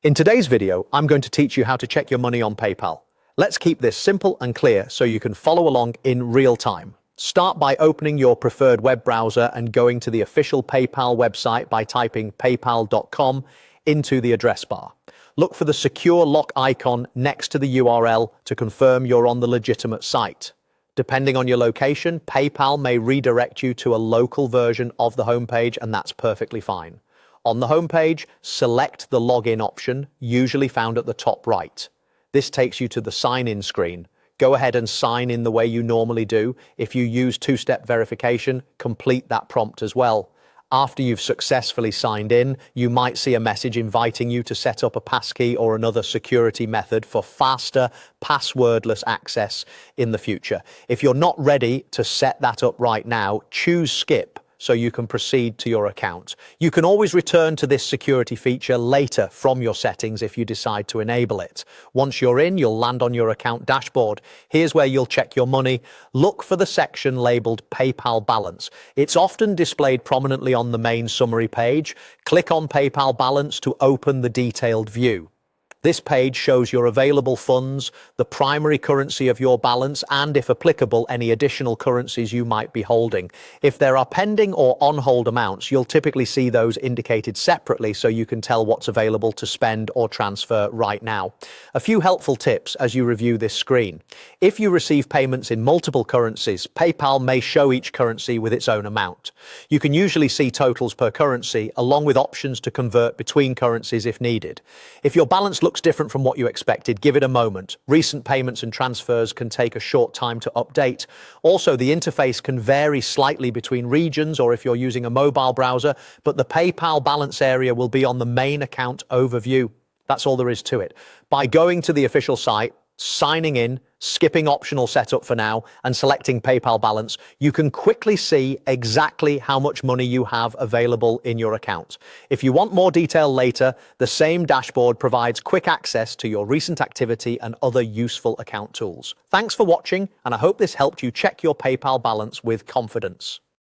In today's video, I'm going to teach you how to check your money on PayPal. Let's keep this simple and clear so you can follow along in real time. Start by opening your preferred web browser and going to the official PayPal website by typing paypal.com into the address bar. Look for the secure lock icon next to the URL to confirm you're on the legitimate site. Depending on your location, PayPal may redirect you to a local version of the homepage, and that's perfectly fine. On the homepage, select the login option, usually found at the top right. This takes you to the sign-in screen. Go ahead and sign in the way you normally do. If you use two-step verification, complete that prompt as well. After you've successfully signed in, you might see a message inviting you to set up a passkey or another security method for faster, passwordless access in the future. If you're not ready to set that up right now, choose Skip so you can proceed to your account. You can always return to this security feature later from your settings if you decide to enable it. Once you're in, you'll land on your account dashboard. Here's where you'll check your money. Look for the section labeled PayPal Balance. It's often displayed prominently on the main summary page. Click on PayPal Balance to open the detailed view. This page shows your available funds, the primary currency of your balance, and, if applicable, any additional currencies you might be holding. If there are pending or on-hold amounts, you'll typically see those indicated separately so you can tell what's available to spend or transfer right now. A few helpful tips as you review this screen. If you receive payments in multiple currencies, PayPal may show each currency with its own amount. You can usually see totals per currency, along with options to convert between currencies if needed. If your balance looks different from what you expected, give it a moment. Recent payments and transfers can take a short time to update. Also, the interface can vary slightly between regions or if you're using a mobile browser, but the PayPal balance area will be on the main account overview. That's all there is to it. By going to the official site, signing in, skipping optional setup for now, and selecting PayPal Balance, you can quickly see exactly how much money you have available in your account. If you want more detail later, the same dashboard provides quick access to your recent activity and other useful account tools. Thanks for watching, and I hope this helped you check your PayPal balance with confidence.